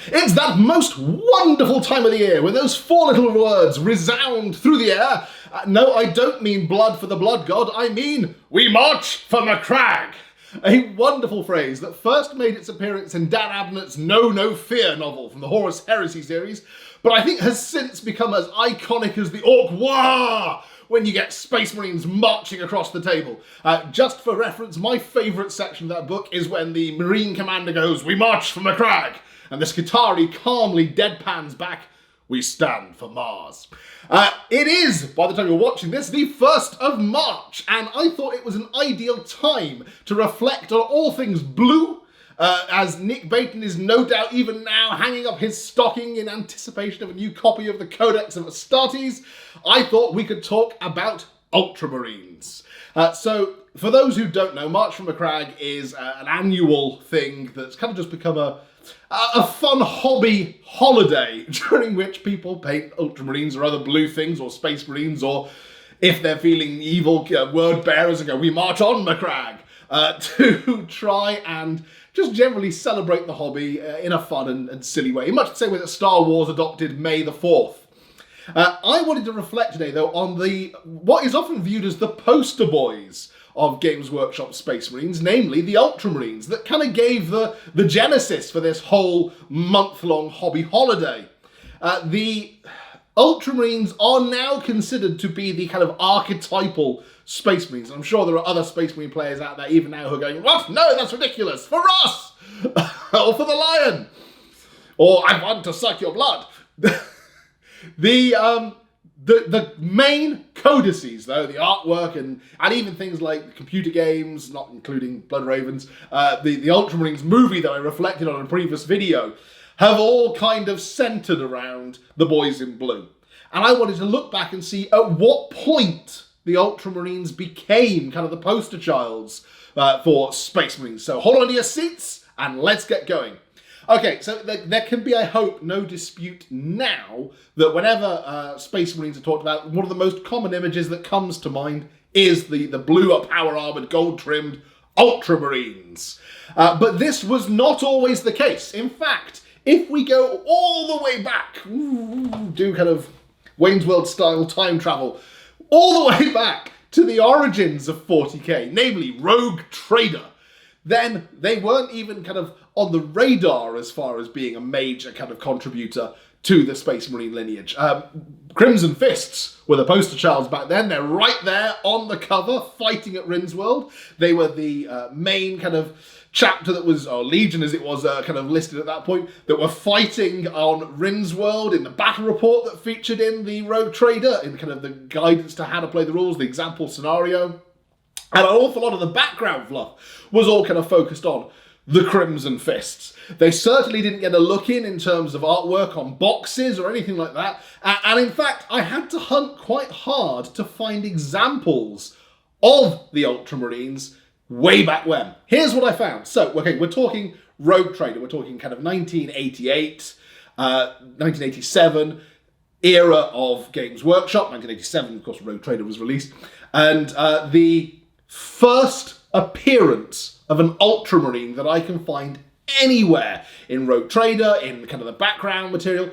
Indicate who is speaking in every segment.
Speaker 1: It's that most wonderful time of the year when those four little words resound through the air. No, I don't mean blood for the blood god, I mean we march for Macragge. A wonderful phrase that first made its appearance in Dan Abnett's No No Fear novel from the Horus Heresy series, but I think has since become as iconic as the Orc Wah when you get Space Marines marching across the table. Just for reference, my favourite section of that book is when the Marine commander goes, "We march for Macragge," and the Skitarii calmly deadpans back, "We stand for Mars." It is, by the time you're watching this, the 1st of March, and I thought it was an ideal time to reflect on all things blue, as Nick Baton is no doubt even now hanging up his stocking in anticipation of a new copy of the Codex of Astartes. I thought we could talk about Ultramarines. So, for those who don't know, March for Macragge is an annual thing that's kind of just become a fun hobby holiday during which people paint Ultramarines or other blue things, or Space Marines, or if they're feeling evil, word bearers and go, "We march on Macragge," to try and just generally celebrate the hobby in a fun and silly way, in much the same way that Star Wars adopted May the 4th. I wanted to reflect today, though, on what is often viewed as the poster boys of Games Workshop Space Marines, namely the Ultramarines, that kind of gave the genesis for this whole month-long hobby holiday. The Ultramarines are now considered to be the kind of archetypal Space Marines. I'm sure there are other Space Marine players out there even now who are going, "What? No, that's ridiculous! For us! Or for the Lion! Or I want to suck your blood!" The main codices, though, the artwork and even things like computer games, not including Blood Ravens, the Ultramarines movie that I reflected on in a previous video, have all kind of centered around the boys in blue. And I wanted to look back and see at what point the Ultramarines became kind of the poster childs for Space Marines. So hold on to your seats and let's get going. Okay, so there can be, I hope, no dispute now that whenever Space Marines are talked about, one of the most common images that comes to mind is the blue power-armoured, gold-trimmed Ultramarines. But this was not always the case. In fact, if we go all the way back, do kind of Wayne's World-style time travel, all the way back to the origins of 40k, namely Rogue Trader, then they weren't even kind of on the radar as far as being a major kind of contributor to the Space Marine lineage. Crimson Fists were the poster childs back then. They're right there on the cover, fighting at Rindsworld. They were the main kind of chapter that was, or Legion as it was kind of listed at that point, that were fighting on Rindsworld in the battle report that featured in the Rogue Trader, in kind of the guidance to how to play the rules, the example scenario. And an awful lot of the background fluff was all kind of focused on the Crimson Fists. They certainly didn't get a look in terms of artwork on boxes or anything like that. And in fact, I had to hunt quite hard to find examples of the Ultramarines way back when. Here's what I found. So, okay, we're talking Rogue Trader. We're talking kind of 1988, 1987 era of Games Workshop. 1987, of course, Rogue Trader was released. And the first appearance of an Ultramarine that I can find anywhere in Rogue Trader, in kind of the background material,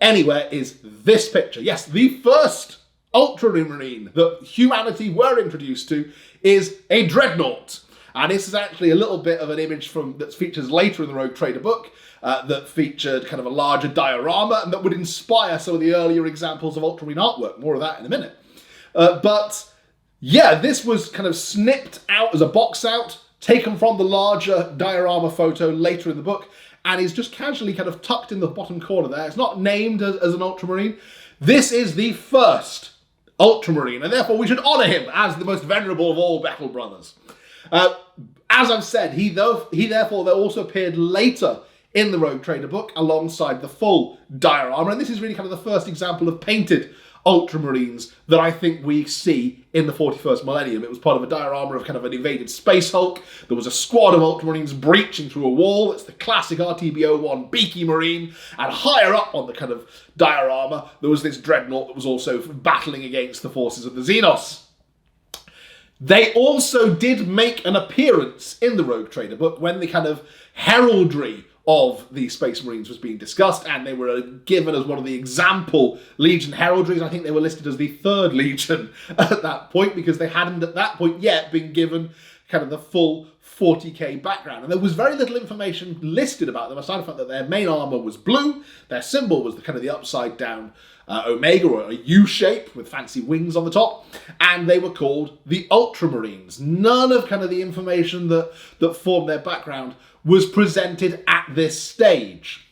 Speaker 1: anywhere, is this picture. Yes, the first Ultramarine that humanity were introduced to is a Dreadnought. And this is actually a little bit of an image that features later in the Rogue Trader book that featured kind of a larger diorama and that would inspire some of the earlier examples of Ultramarine artwork. More of that in a minute. But yeah, this was kind of snipped out as a box out, taken from the larger diorama photo later in the book, and is just casually kind of tucked in the bottom corner there. It's not named as an Ultramarine. This is the first Ultramarine, and therefore we should honour him as the most venerable of all Battle Brothers. As I've said, he therefore also appeared later in the Rogue Trader book alongside the full diorama, and this is really kind of the first example of painted Ultramarines that I think we see in the 41st millennium. It was part of a diorama of kind of an invaded Space Hulk. There was a squad of Ultramarines breaching through a wall. It's the classic RTB-01 Beaky Marine. And higher up on the kind of diorama, there was this Dreadnought that was also battling against the forces of the Xenos. They also did make an appearance in the Rogue Trader book when the kind of heraldry of the Space Marines was being discussed, and they were given as one of the example Legion heraldries. I think they were listed as the 3rd Legion at that point, because they hadn't at that point yet been given kind of the full 40k background. And there was very little information listed about them, aside from the fact that their main armour was blue, their symbol was the kind of the upside down Omega, or a U shape with fancy wings on the top, and they were called the Ultramarines. None of kind of the information that formed their background was presented at this stage.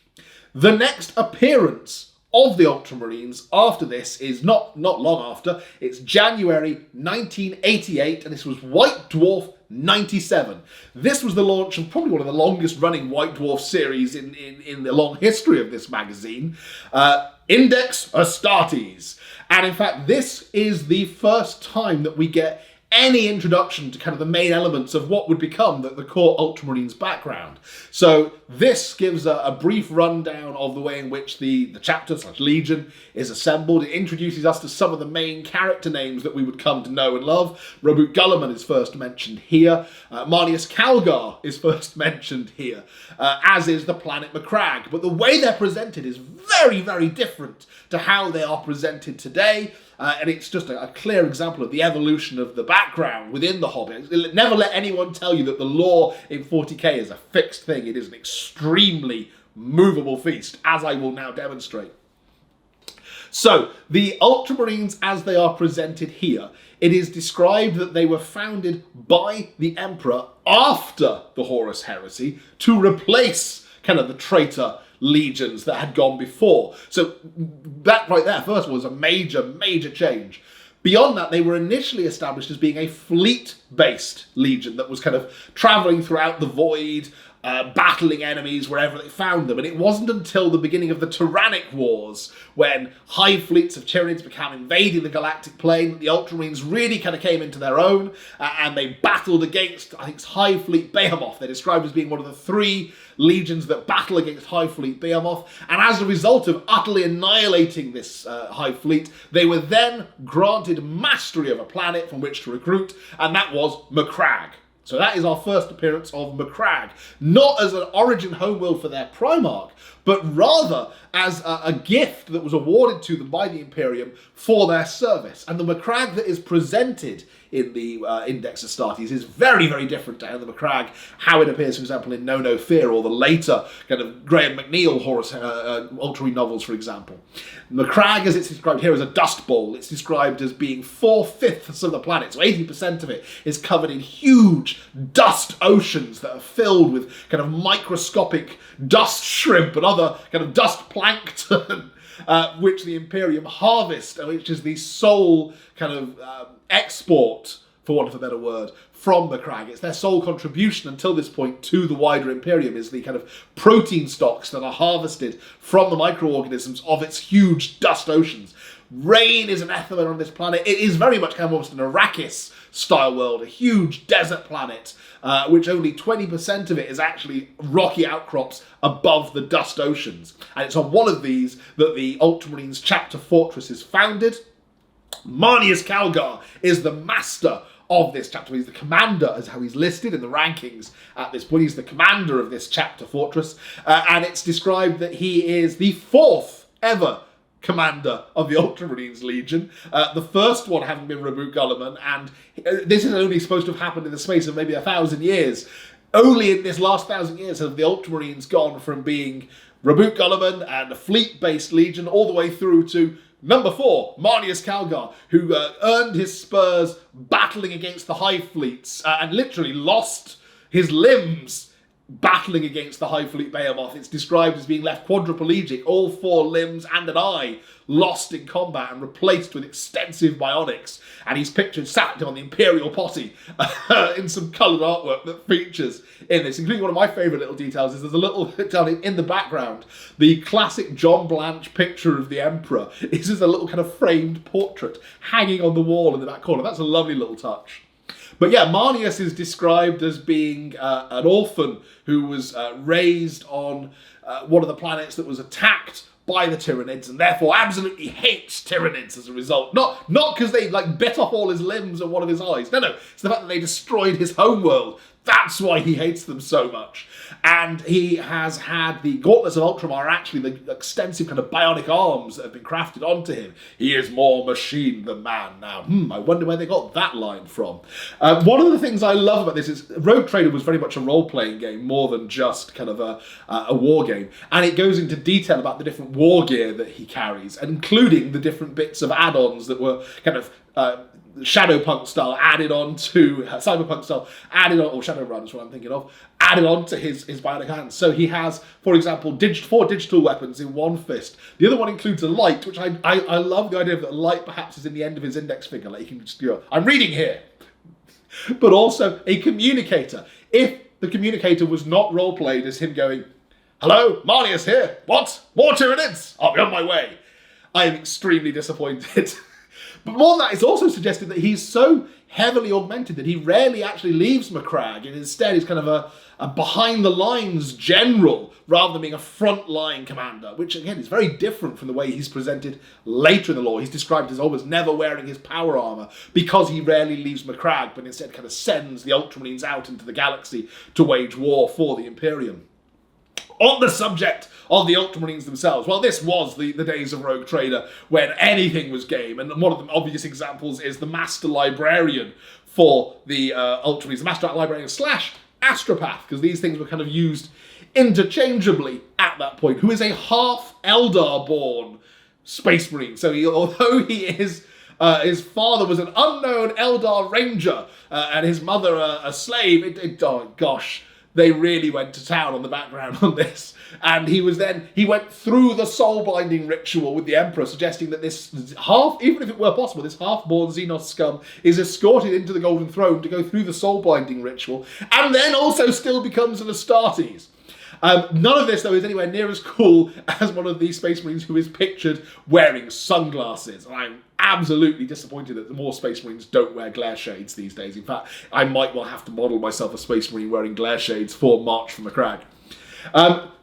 Speaker 1: The next appearance of the Ultramarines after this is not long after. It's January 1988, and this was White Dwarf 97. This was the launch of probably one of the longest running White Dwarf series in the long history of this magazine, Index Astartes. And in fact, this is the first time that we get any introduction to kind of the main elements of what would become the core Ultramarines background. So this gives a brief rundown of the way in which the chapter/legion is assembled. It introduces us to some of the main character names that we would come to know and love. Roboute Guilliman is first mentioned here. Marneus Calgar is first mentioned here, as is the planet Macragge. But the way they're presented is very, very different to how they are presented today. And it's just a clear example of the evolution of the background within the hobby. Never let anyone tell you that the lore in 40k is a fixed thing. It is an extremely movable feast, as I will now demonstrate. So, the Ultramarines as they are presented here, it is described that they were founded by the Emperor after the Horus Heresy to replace kind of the traitor legions that had gone before. So that right there, first of all, was a major, major change. Beyond that, they were initially established as being a fleet-based legion that was kind of travelling throughout the void, battling enemies wherever they found them. And it wasn't until the beginning of the Tyrannic Wars, when hive fleets of Tyranids began invading the galactic plane, that the Ultramarines really kind of came into their own, and they battled against, I think it's Hive Fleet Behemoth. They're described as being one of the 3 legions that battle against Hive Fleet Behemoth, and as a result of utterly annihilating this Hive Fleet, they were then granted mastery of a planet from which to recruit, and that was Macragge. So that is our first appearance of Macragge, not as an origin homeworld for their Primarch, but rather as a gift that was awarded to them by the Imperium for their service. And the Macragge that is presented in the Index Astartes is very, very different to the Macragge, how it appears, for example, in No No Fear, or the later kind of Graham McNeill Horus Ultramarine novels, for example. Macragge, as it's described here, is a dust bowl. It's described as being 4/5 of the planet, so 80% of it is covered in huge dust oceans that are filled with kind of microscopic dust shrimp and other kind of dust plankton, which the Imperium harvest, which is the sole kind of export, for want of a better word, from Macragge. It's their sole contribution until this point to the wider Imperium, is the kind of protein stocks that are harvested from the microorganisms of its huge dust oceans. Rain is anathema on this planet. It is very much kind of almost an Arrakis-style world, a huge desert planet, which only 20% of it is actually rocky outcrops above the dust oceans. And it's on one of these that the Ultramarines chapter fortress is founded. Marneus Calgar is the master of this chapter. He's the commander, as how he's listed in the rankings at this point. He's the commander of this chapter fortress, and it's described that he is the 4th ever commander of the Ultramarines Legion, the first one having been Roboute Guilliman, and this is only supposed to have happened in the space of maybe 1,000 years. Only in this last 1,000 years have the Ultramarines gone from being Roboute Guilliman and a fleet-based legion all the way through to number 4, Marneus Calgar, who earned his spurs battling against the Hive Fleets and literally lost his limbs battling against the Hive Fleet Behemoth. It's described as being left quadriplegic, all 4 limbs and an eye lost in combat and replaced with extensive bionics. And he's pictured sat on the Imperial potty in some coloured artwork that features in this, including one of my favourite little details is there's a little down in the background, the classic John Blanche picture of the Emperor is just a little kind of framed portrait hanging on the wall in the back corner. That's a lovely little touch. But yeah, Marneus is described as being an orphan who was raised on one of the planets that was attacked by the Tyranids, and therefore absolutely hates Tyranids as a result. Not because they bit off all his limbs and one of his eyes. No, it's the fact that they destroyed his homeworld. That's why he hates them so much. And he has had the gauntlets of Ultramar are actually the extensive kind of bionic arms that have been crafted onto him. He is more machine than man now. I wonder where they got that line from. One of the things I love about this is Rogue Trader was very much a role-playing game more than just kind of a war game. And it goes into detail about the different war gear that he carries, including the different bits of add-ons that were kind of Shadowpunk style added on to Cyberpunk style added on, or Shadowrun is what I'm thinking of, added on to his bionic hands. So he has, for example, 4 digital weapons in one fist. The other one includes a light, which I love the idea of that a light perhaps is in the end of his index finger, like he can just go, I'm reading here. But also a communicator. If the communicator was not role played as him going, hello, Marnius here. What? More Tyranids? I'll be on my way. I am extremely disappointed. But more than that, it's also suggested that he's so heavily augmented that he rarely actually leaves Macragge, and instead he's kind of a behind-the-lines general rather than being a front-line commander, which, again, is very different from the way he's presented later in the lore. He's described as always never wearing his power armor because he rarely leaves Macragge, but instead kind of sends the Ultramarines out into the galaxy to wage war for the Imperium. On the subject of the Ultramarines themselves, well, this was the days of Rogue Trader when anything was game, and one of the obvious examples is the Master Librarian for the Ultramarines, the Master Librarian / Astropath, because these things were kind of used interchangeably at that point, who is a half Eldar-born Space Marine. So although he is his father was an unknown Eldar Ranger, and his mother a slave, oh gosh, they really went to town on the background on this. And he went through the soul-binding ritual with the Emperor, suggesting that this even if it were possible, this half-born Xenos scum is escorted into the Golden Throne to go through the soul-binding ritual, and then also still becomes an Astartes. None of this, though, is anywhere near as cool as one of these Space Marines who is pictured wearing sunglasses. And I'm absolutely disappointed that the more Space Marines don't wear glare shades these days. In fact, I might well have to model myself a Space Marine wearing glare shades for March for Macragge.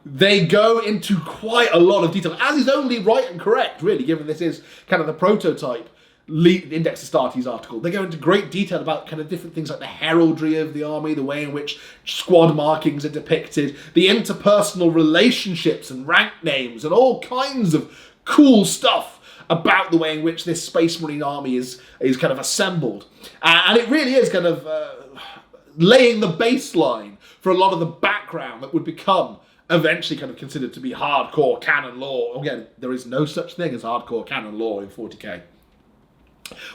Speaker 1: They go into quite a lot of detail, as is only right and correct, really, given this is kind of the prototype Index Astartes article. They go into great detail about kind of different things like the heraldry of the army, the way in which squad markings are depicted, the interpersonal relationships and rank names, and all kinds of cool stuff about the way in which this Space Marine army is kind of assembled. And it really is kind of laying the baseline for a lot of the background that would become eventually kind of considered to be hardcore canon lore. Again, there is no such thing as hardcore canon lore in 40k.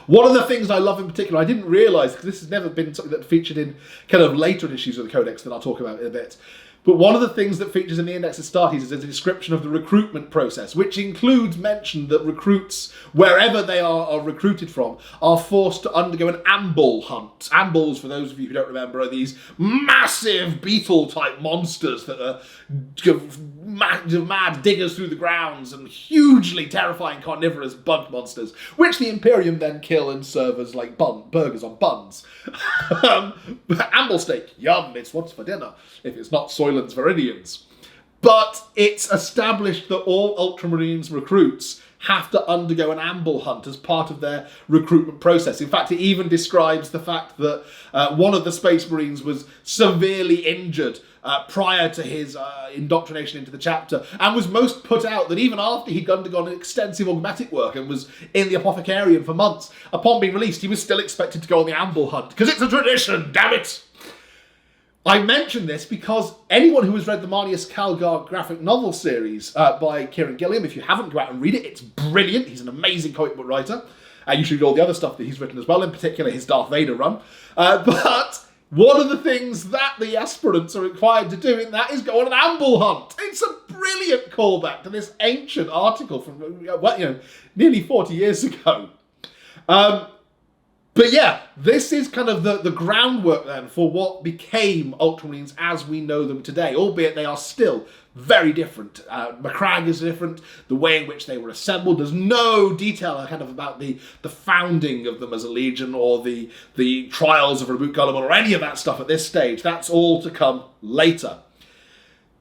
Speaker 1: One of the things I love in particular, I didn't realise, because this has never been something that featured in kind of later issues of the Codex that I'll talk about in a bit, but one of the things that features in the Index Astartes is a description of the recruitment process, which includes mention that recruits, wherever they are recruited from, are forced to undergo an amble hunt. Ambles, for those of you who don't remember, are these massive beetle-type monsters that are mad diggers through the grounds and hugely terrifying carnivorous bug monsters, which the Imperium then kill and serve as like burgers on buns. Amble steak, yum, it's what's for dinner, if it's not Soylent's Viridians. But it's established that all Ultramarines recruits have to undergo an amble hunt as part of their recruitment process. In fact, it even describes the fact that one of the Space Marines was severely injured prior to his indoctrination into the chapter, and was most put out that even after he'd undergone extensive augmetic work and was in the Apothecarium for months, upon being released, he was still expected to go on the amble hunt, because it's a tradition, damn it! I mention this because anyone who has read the Marnius Calgar graphic novel series by Kieran Gilliam, if you haven't, go out and read it. It's brilliant. He's an amazing comic book writer. You should read all the other stuff that he's written as well, in particular his Darth Vader run. But one of the things that the aspirants are required to do in that is go on an amble hunt. It's a brilliant callback to this ancient article from nearly 40 years ago. But yeah, this is kind of the groundwork then for what became Ultramarines as we know them today, albeit they are still very different. Macragge is different, the way in which they were assembled. There's no detail kind of about the founding of them as a legion or the trials of Roboute Guilliman or any of that stuff at this stage. That's all to come later.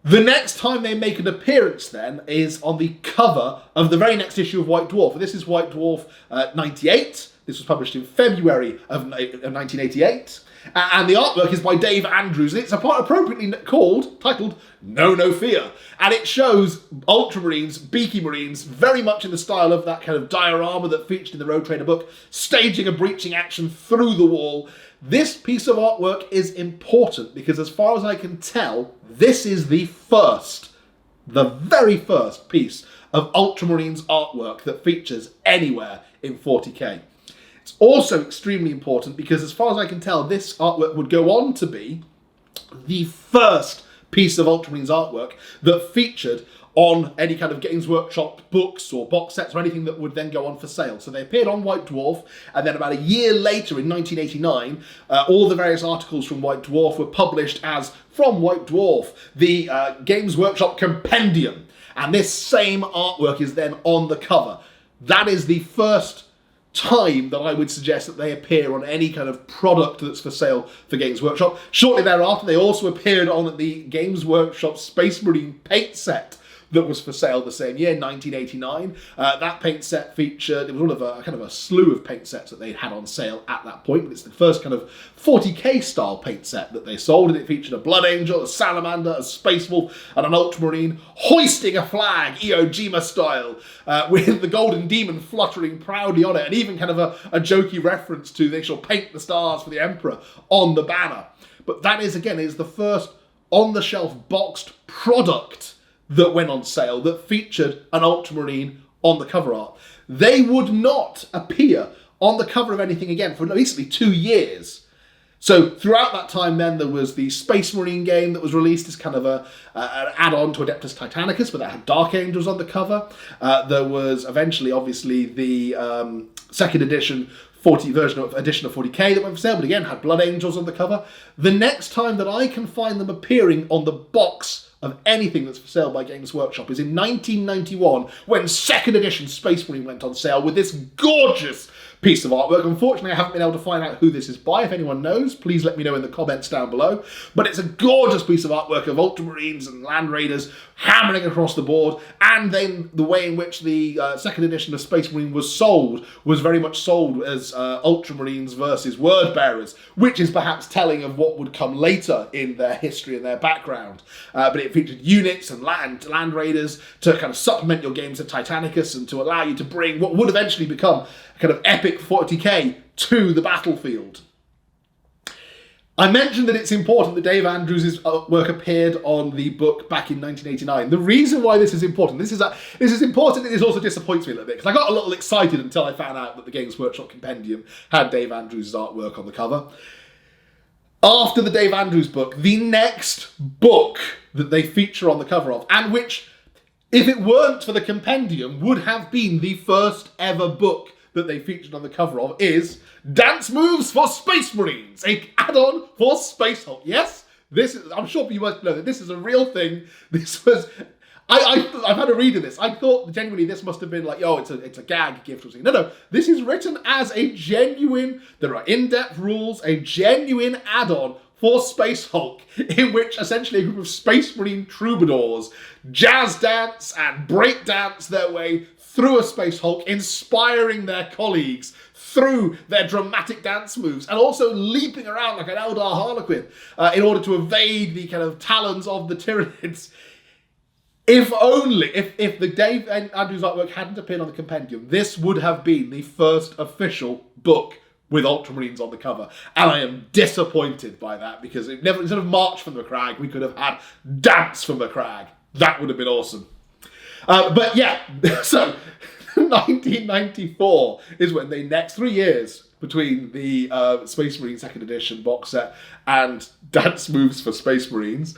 Speaker 1: The next time they make an appearance then is on the cover of the very next issue of White Dwarf. This is White Dwarf 98. This was published in February of 1988. And the artwork is by Dave Andrews, and it's appropriately titled No Fear. And it shows Ultramarines, Beaky Marines, very much in the style of that kind of diorama that featured in the Road Trader book, staging a breaching action through the wall. This piece of artwork is important because, as far as I can tell, this is the very first piece of Ultramarines artwork that features anywhere in 40k. It's also extremely important because, as far as I can tell, this artwork would go on to be the first piece of Ultramarines artwork that featured on any kind of Games Workshop books or box sets or anything that would then go on for sale. So they appeared on White Dwarf, and then about a year later in 1989, all the various articles from White Dwarf were published as From White Dwarf, the Games Workshop Compendium. And this same artwork is then on the cover. That is the first time that I would suggest that they appear on any kind of product that's for sale for Games Workshop. Shortly thereafter, they also appeared on the Games Workshop Space Marine paint set that was for sale the same year, 1989. That paint set featured, it was one of a kind of a slew of paint sets that they had on sale at that point, but it's the first kind of 40k style paint set that they sold, and it featured a Blood Angel, a Salamander, a Space Wolf, and an Ultramarine hoisting a flag, Iwo Jima style, with the Golden Demon fluttering proudly on it, and even kind of a jokey reference to they shall paint the stars for the Emperor on the banner. But that is the first on-the-shelf boxed product that went on sale that featured an Ultramarine on the cover art. They would not appear on the cover of anything again for basically 2 years. So throughout that time then there was the Space Marine game that was released as kind of an add-on to Adeptus Titanicus, but that had Dark Angels on the cover. There was eventually obviously the second edition edition of 40k that went for sale, but again had Blood Angels on the cover. The next time that I can find them appearing on the box of anything that's for sale by Games Workshop is in 1991, when second edition Space Marine went on sale with this gorgeous piece of artwork. Unfortunately, I haven't been able to find out who this is by. If anyone knows, please let me know in the comments down below. But it's a gorgeous piece of artwork of Ultramarines and Land Raiders hammering across the board, and then the way in which the second edition of Space Marine was sold was very much sold as Ultramarines versus Word Bearers, which is perhaps telling of what would come later in their history and their background. But it featured units and Land Raiders to kind of supplement your games of Titanicus and to allow you to bring what would eventually become a kind of epic 40k to the battlefield. I mentioned that it's important that Dave Andrews' work appeared on the book back in 1989. The reason why this is important, this is important, and it also disappoints me a little bit, because I got a little excited until I found out that the Games Workshop Compendium had Dave Andrews' artwork on the cover. After the Dave Andrews book, the next book that they feature on the cover of, and which, if it weren't for the compendium, would have been the first ever book that they featured on the cover of, is Dance Moves for Space Marines, an add-on for Space Hulk. Yes, I'm sure you must know that this is a real thing. This was, I've had a read of this. I thought genuinely this must have been like, oh, it's a gag gift or something. No, this is written as a genuine, there are in-depth rules, a genuine add-on for Space Hulk, in which essentially a group of Space Marine troubadours jazz dance and break dance their way through a Space Hulk, inspiring their colleagues through their dramatic dance moves, and also leaping around like an Eldar Harlequin in order to evade the kind of talons of the Tyranids. If the Dave Andrews artwork hadn't appeared on the compendium, this would have been the first official book with Ultramarines on the cover. And I am disappointed by that, because instead of March for Macragge, we could have had Dance for Macragge. That would have been awesome. But yeah, so 1994 is when they next 3 years between the Space Marine second edition box set and Dance Moves for Space Marines.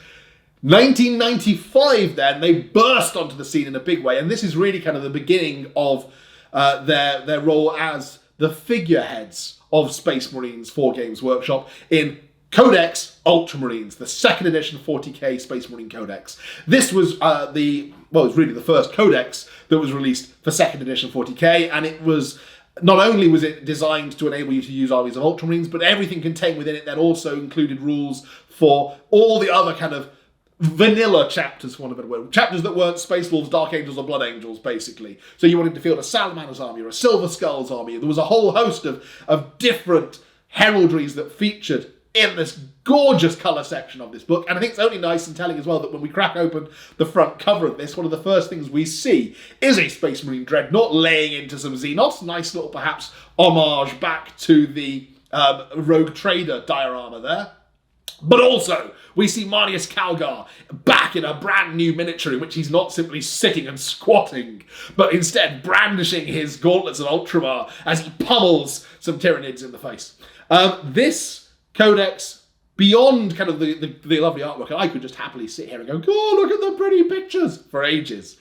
Speaker 1: 1995 then, they burst onto the scene in a big way, and this is really kind of the beginning of their role as the figureheads of Space Marines for Games Workshop in Codex Ultramarines, the second edition 40k Space Marine Codex. This was it was really the first codex that was released for second edition 40k, and it was, not only was it designed to enable you to use armies of Ultramarines, but everything contained within it then also included rules for all the other kind of vanilla chapters, for want of a better word. Chapters that weren't Space Wolves, Dark Angels, or Blood Angels, basically. So you wanted to field a Salamander's army or a Silver Skull's army. There was a whole host of different heraldries that featured in this gorgeous colour section of this book. And I think it's only nice and telling as well that when we crack open the front cover of this, one of the first things we see is a Space Marine Dreadnought laying into some Xenos. Nice little, perhaps, homage back to the Rogue Trader diorama there. But also, we see Marneus Calgar back in a brand new miniature in which he's not simply sitting and squatting, but instead brandishing his gauntlets of Ultramar as he pummels some Tyranids in the face. This codex, beyond kind of the lovely artwork, and I could just happily sit here and go, oh, look at the pretty pictures for ages.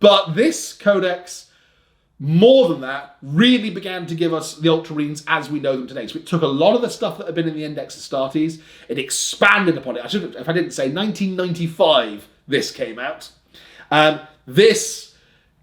Speaker 1: But this codex, more than that, really began to give us the Ultramarines as we know them today. So it took a lot of the stuff that had been in the Index Astartes, it expanded upon it. If I didn't say 1995, this came out. This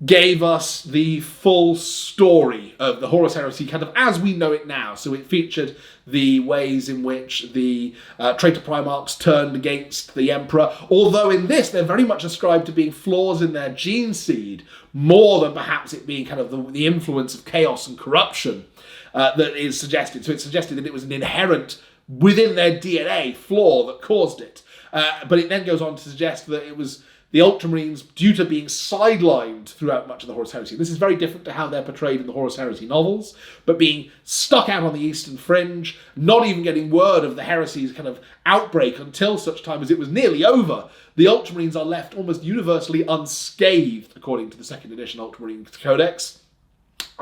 Speaker 1: gave us the full story of the Horus Heresy kind of as we know it now. So it featured the ways in which the traitor Primarchs turned against the Emperor, although in this they're very much ascribed to being flaws in their gene seed, more than perhaps it being kind of the influence of chaos and corruption that is suggested. So it's suggested that it was an inherent, within their DNA, flaw that caused it. But it then goes on to suggest that it was the Ultramarines, due to being sidelined throughout much of the Horus Heresy. This is very different to how they're portrayed in the Horus Heresy novels, but being stuck out on the Eastern Fringe, not even getting word of the Heresy's kind of outbreak until such time as it was nearly over. The Ultramarines are left almost universally unscathed, according to the second edition Ultramarine Codex,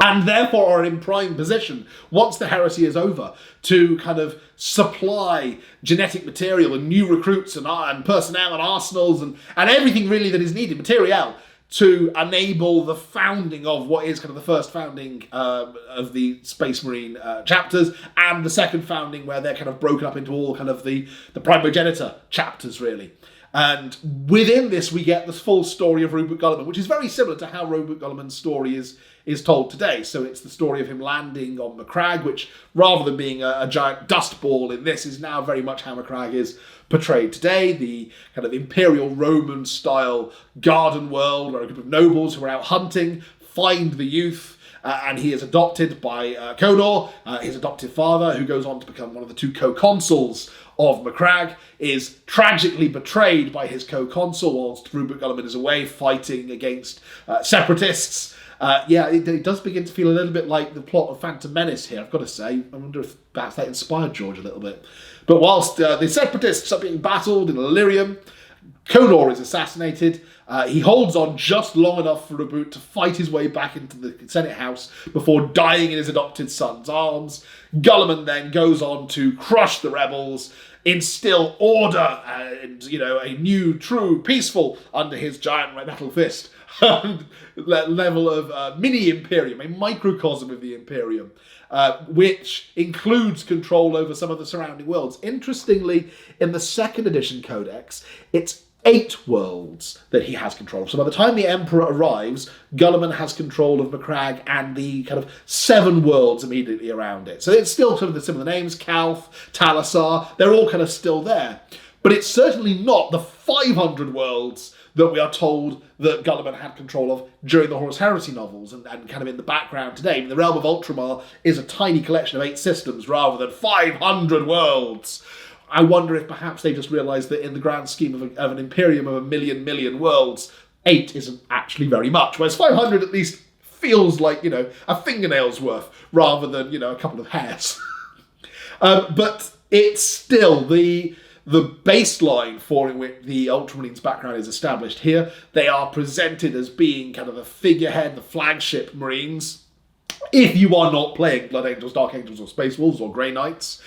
Speaker 1: and therefore are in prime position, once the heresy is over, to kind of supply genetic material and new recruits and personnel and arsenals and everything really that is needed, material, to enable the founding of what is kind of the first founding of the Space Marine chapters, and the second founding where they're kind of broken up into all kind of the primogenitor chapters, really. And within this, we get the full story of Roboute Guilliman, which is very similar to how Roboute Guilliman's story is told today. So it's the story of him landing on Macragge, which, rather than being a giant dust ball in this, is now very much how Macragge is portrayed today. The kind of Imperial Roman-style garden world, where a group of nobles who are out hunting find the youth, and he is adopted by Conor, his adoptive father, who goes on to become one of the two co-consuls of Macragge, is tragically betrayed by his co-consul whilst Roboute Guilliman is away fighting against separatists. It does begin to feel a little bit like the plot of Phantom Menace here, I've got to say. I wonder if perhaps that inspired George a little bit. But whilst the separatists are being battled in Illyrium, Conor is assassinated. He holds on just long enough for Roboute to fight his way back into the Senate House before dying in his adopted son's arms. Guilliman then goes on to crush the rebels, instill order and, a new, true, peaceful under his giant metal fist level of mini-Imperium, a microcosm of the Imperium, which includes control over some of the surrounding worlds. Interestingly, in the second edition Codex, it's 8 worlds that he has control of. So by the time the Emperor arrives, Guilliman has control of Macragge and the kind of 7 worlds immediately around it. So it's still some of the similar names, Calth, Talassar, they're all kind of still there. But it's certainly not the 500 worlds that we are told that Guilliman had control of during the Horus Heresy novels and kind of in the background today. I mean, the Realm of Ultramar is a tiny collection of 8 systems rather than 500 worlds. I wonder if perhaps they just realised that in the grand scheme of an Imperium of a million worlds, 8 isn't actually very much, whereas 500 at least feels like, a fingernail's worth rather than, a couple of hairs. But it's still the baseline for in which the Ultramarines background is established here. They are presented as being kind of the figurehead, the flagship Marines, if you are not playing Blood Angels, Dark Angels, or Space Wolves, or Grey Knights.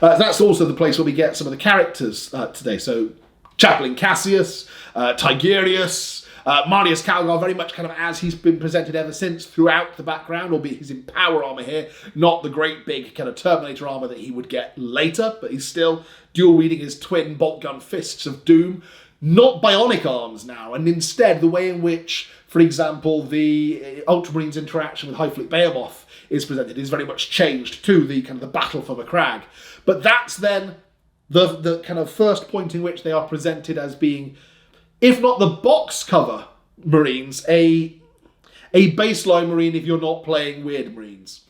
Speaker 1: That's also the place where we get some of the characters today. So Chaplain Cassius, Tigerius, Marneus Calgar, very much kind of as he's been presented ever since throughout the background, albeit he's in power armour here, not the great big kind of Terminator armour that he would get later, but he's still dual-wielding his twin bolt-gun fists of doom. Not bionic arms now, and instead the way in which, for example, the Ultramarines' interaction with High Fleet Behemoth is presented is very much changed to the kind of the battle for Macragge. But that's then the kind of first point in which they are presented as being, if not the box cover Marines, a baseline Marine if you're not playing Weird Marines.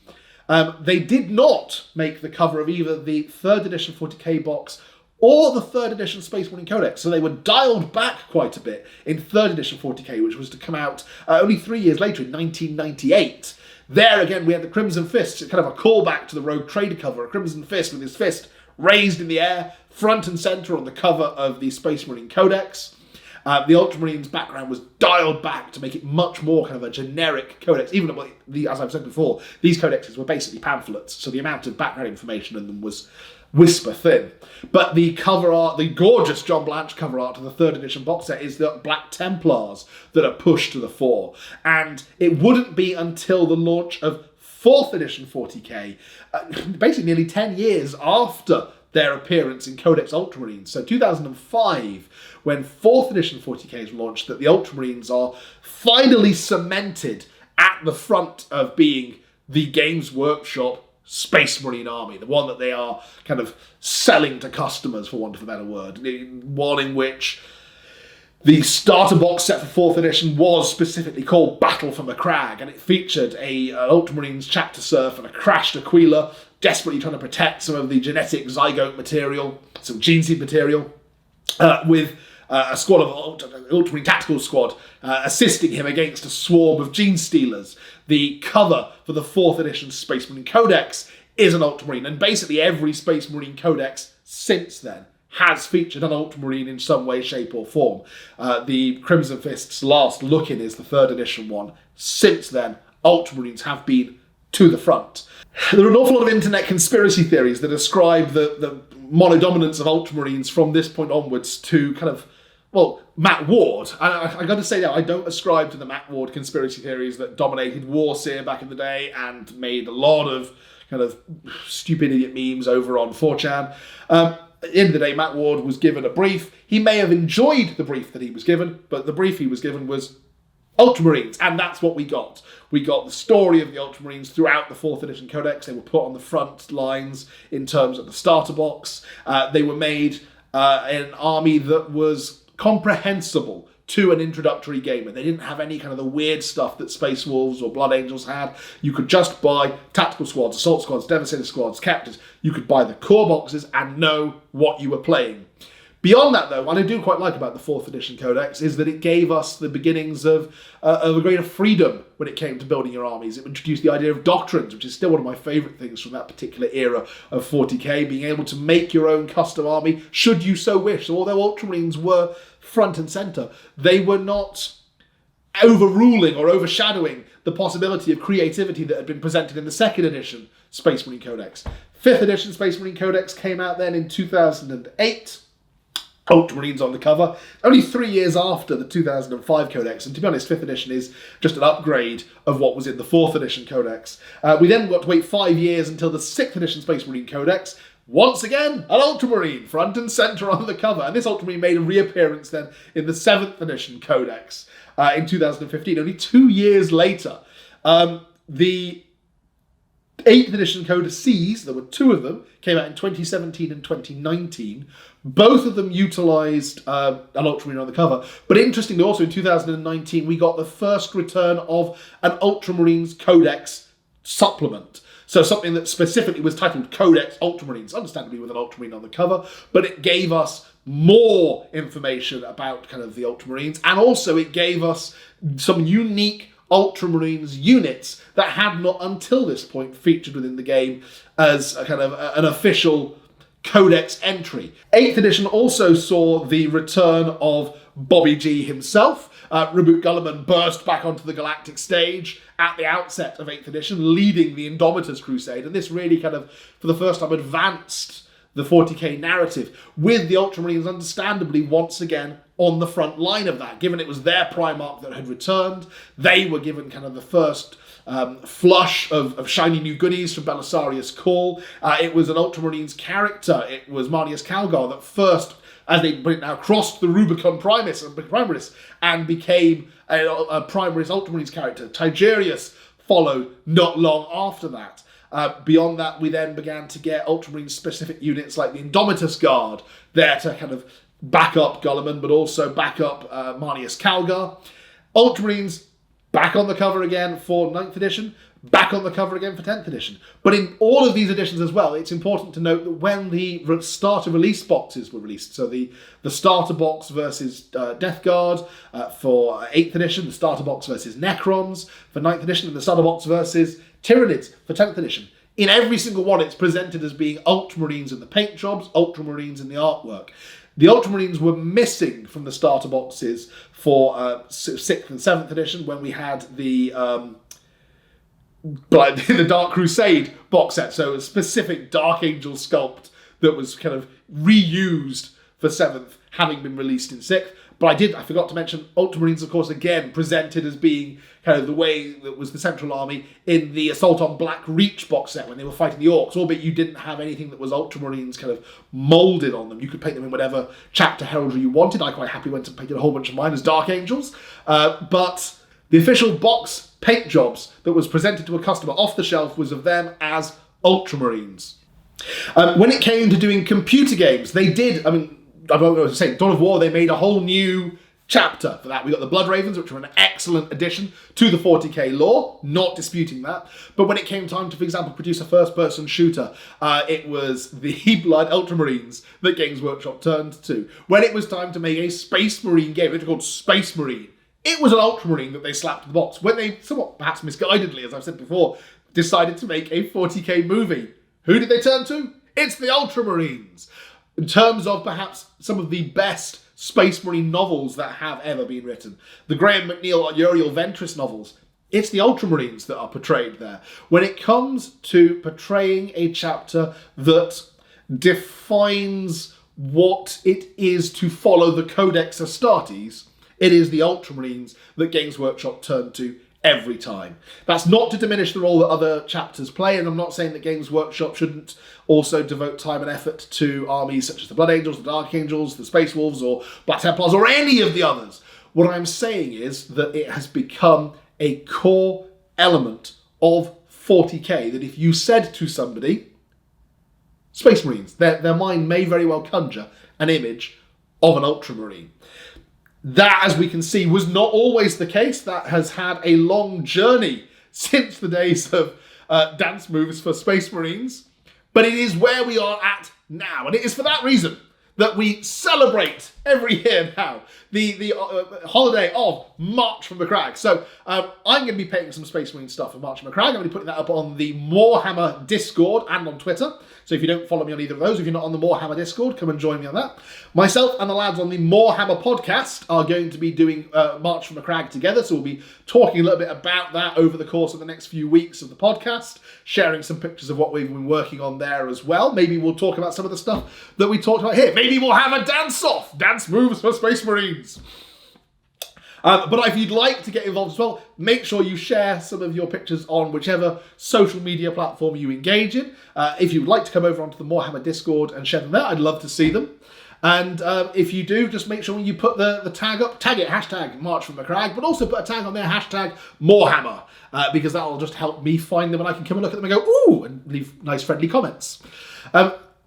Speaker 1: They did not make the cover of either the 3rd edition 40k box or the 3rd edition Space Marine Codex, so they were dialed back quite a bit in 3rd edition 40k, which was to come out only 3 years later in 1998. There again we had the Crimson Fist, kind of a callback to the Rogue Trader cover, a Crimson Fist with his fist raised in the air, front and centre on the cover of the Space Marine Codex. The Ultramarines background was dialed back to make it much more kind of a generic codex, even though, as I've said before, these codexes were basically pamphlets, so the amount of background information in them was whisper thin. But the cover art, the gorgeous John Blanche cover art of the 3rd edition box set is the Black Templars that are pushed to the fore. And it wouldn't be until the launch of 4th edition 40k, basically nearly 10 years after their appearance in Codex Ultramarines, so 2005, when 4th edition 40k is launched, that the Ultramarines are finally cemented at the front of being the Games Workshop Space Marine army, the one that they are kind of selling to customers, for want of a better word, one in which the starter box set for 4th edition was specifically called Battle for Macragge, and it featured an Ultramarines chapter serf and a crashed Aquila, desperately trying to protect some of the genetic zygote material, some gene seed material, with a squad of Ultramarine tactical squad assisting him against a swarm of gene stealers. The cover for the 4th edition Space Marine Codex is an Ultramarine, and basically every Space Marine Codex since then has featured an Ultramarine in some way, shape or form. The Crimson Fist's last look-in is the 3rd edition one. Since then, Ultramarines have been to the front. There are an awful lot of internet conspiracy theories that ascribe the monodominance of Ultramarines from this point onwards to kind of, well, Matt Ward. I got to say that I don't ascribe to the Matt Ward conspiracy theories that dominated Warseer back in the day and made a lot of kind of stupid idiot memes over on 4chan. At the end of the day, Matt Ward was given a brief. He may have enjoyed the brief that he was given, but the brief he was given was Ultramarines, and that's what we got. We got the story of the Ultramarines throughout the 4th edition Codex. They were put on the front lines in terms of the starter box. They were made an army that was comprehensible to an introductory gamer. They didn't have any kind of the weird stuff that Space Wolves or Blood Angels had. You could just buy tactical squads, assault squads, devastator squads, captors. You could buy the core boxes and know what you were playing. Beyond that, though, what I do quite like about the 4th edition Codex is that it gave us the beginnings of a greater freedom when it came to building your armies. It introduced the idea of doctrines, which is still one of my favourite things from that particular era of 40k, being able to make your own custom army, should you so wish. So although Ultramarines were front and centre, they were not overruling or overshadowing the possibility of creativity that had been presented in the 2nd edition Space Marine Codex. 5th edition Space Marine Codex came out then in 2008. Ultramarines on the cover, only 3 years after the 2005 Codex, and to be honest, 5th edition is just an upgrade of what was in the 4th edition Codex. We then got to wait 5 years until the 6th edition Space Marine Codex. Once again, an Ultramarine, front and centre on the cover, and this Ultramarine made a reappearance then in the 7th edition Codex in 2015, only 2 years later. The 8th edition Codices, there were 2 of them, came out in 2017 and 2019. Both of them utilised an Ultramarine on the cover. But interestingly, also in 2019, we got the first return of an Ultramarines Codex supplement. So something that specifically was titled Codex Ultramarines, understandably with an Ultramarine on the cover, but it gave us more information about kind of the Ultramarines, and also it gave us some unique Ultramarines units that had not until this point featured within the game as a kind of an official Codex entry. 8th edition also saw the return of Bobby G himself. Roboute Guilliman burst back onto the galactic stage at the outset of 8th edition, leading the Indomitus Crusade, and this really kind of, for the first time, advanced the 40k narrative, with the Ultramarines understandably once again on the front line of that. Given it was their Primarch that had returned, they were given kind of the first flush of shiny new goodies from Belisarius Call. It was an Ultramarines character. It was Marnius Calgar that first, as they now crossed the Rubicon Primaris and became a Primaris Ultramarines character. Tigerius followed not long after that. Beyond that, we then began to get Ultramarine specific units like the Indomitus Guard, there to kind of back up Guilliman, but also back up Marnius Calgar. Ultramarines back on the cover again for 9th edition, back on the cover again for 10th edition. But in all of these editions as well, it's important to note that when the starter release boxes were released, so the starter box versus Death Guard for 8th edition, the starter box versus Necrons for 9th edition, and the starter box versus Tyranids for 10th edition, in every single one it's presented as being Ultramarines in the paint jobs, Ultramarines in the artwork. The Ultramarines were missing from the starter boxes for 6th and 7th edition when we had the Dark Crusade box set, so a specific Dark Angel sculpt that was kind of reused for 7th, having been released in 6th. But I forgot to mention, Ultramarines, of course, again, presented as being kind of the way that was the Central Army in the Assault on Black Reach box set when they were fighting the Orcs, albeit you didn't have anything that was Ultramarines kind of moulded on them. You could paint them in whatever chapter heraldry you wanted. I quite happily went and painted a whole bunch of mine as Dark Angels. But the official box paint jobs that was presented to a customer off the shelf was of them as Ultramarines. When it came to doing computer games, they did, I was saying, Dawn of War, they made a whole new chapter for that. We got the Blood Ravens, which were an excellent addition to the 40k lore, not disputing that. But when it came time to, for example, produce a first-person shooter, it was the Blood Ultramarines that Games Workshop turned to. When it was time to make a Space Marine game, which was called Space Marine, it was an Ultramarine that they slapped in the box. When they, somewhat perhaps misguidedly, as I've said before, decided to make a 40k movie, who did they turn to? It's the Ultramarines. In terms of perhaps some of the best Space Marine novels that have ever been written, the Graham McNeill Uriel Ventris novels, it's the Ultramarines that are portrayed there. When it comes to portraying a chapter that defines what it is to follow the Codex Astartes, it is the Ultramarines that Games Workshop turn to every time. That's not to diminish the role that other chapters play, and I'm not saying that Games Workshop shouldn't also devote time and effort to armies such as the Blood Angels, the Dark Angels, the Space Wolves, or Black Templars, or any of the others. What I'm saying is that it has become a core element of 40k, that if you said to somebody, Space Marines, their mind may very well conjure an image of an Ultramarine. That, as we can see, was not always the case. That has had a long journey since the days of dance moves for Space Marines. But it is where we are at now. And it is for that reason that we celebrate every year now the holiday of March from Macragge. So I'm going to be painting some Space Marine stuff for March from Macragge. I'm going to be putting that up on the Morehammer Discord and on Twitter. So if you don't follow me on either of those, if you're not on the Morehammer Discord, come and join me on that. Myself and the lads on the Morehammer podcast are going to be doing March from Macragge together. So we'll be talking a little bit about that over the course of the next few weeks of the podcast, sharing some pictures of what we've been working on there as well. Maybe we'll talk about some of the stuff that we talked about here. Maybe we'll have a dance-off, dance moves for Space Marines. But if you'd like to get involved as well, make sure you share some of your pictures on whichever social media platform you engage in. If you would like to come over onto the Morehammer Discord and share them there, I'd love to see them. And if you do, just make sure when you put the tag up, tag it, hashtag March from Macragge, but also put a tag on there, hashtag Morehammer, because that will just help me find them and I can come and look at them and go, ooh, and leave nice friendly comments.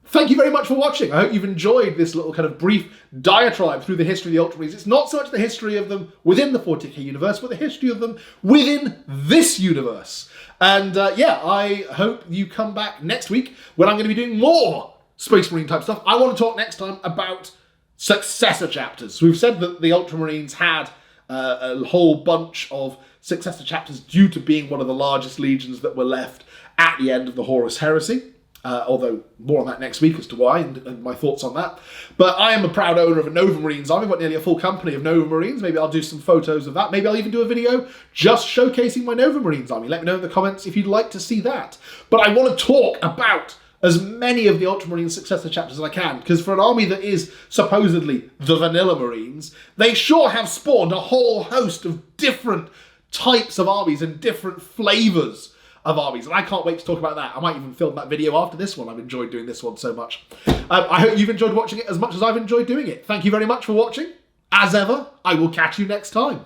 Speaker 1: Thank you very much for watching. I hope you've enjoyed this little kind of brief diatribe through the history of the Ultramarines. It's not so much the history of them within the 40k universe, but the history of them within this universe. And I hope you come back next week when I'm going to be doing more Space Marine type stuff. I want to talk next time about successor chapters. We've said that the Ultramarines had a whole bunch of successor chapters due to being one of the largest legions that were left at the end of the Horus Heresy. Although more on that next week as to why and my thoughts on that. But I am a proud owner of a Nova Marines army. I've got nearly a full company of Nova Marines. Maybe I'll do some photos of that. Maybe I'll even do a video just showcasing my Nova Marines army. Let me know in the comments if you'd like to see that. But I want to talk about as many of the Ultramarine successor chapters as I can, because for an army that is supposedly the vanilla Marines, they sure have spawned a whole host of different types of armies and different flavours of armies, and I can't wait to talk about that. I might even film that video after this one. I've enjoyed doing this one so much. I hope you've enjoyed watching it as much as I've enjoyed doing it. Thank you very much for watching. As ever, I will catch you next time.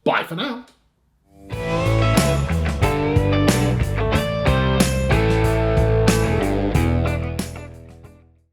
Speaker 1: Bye for now.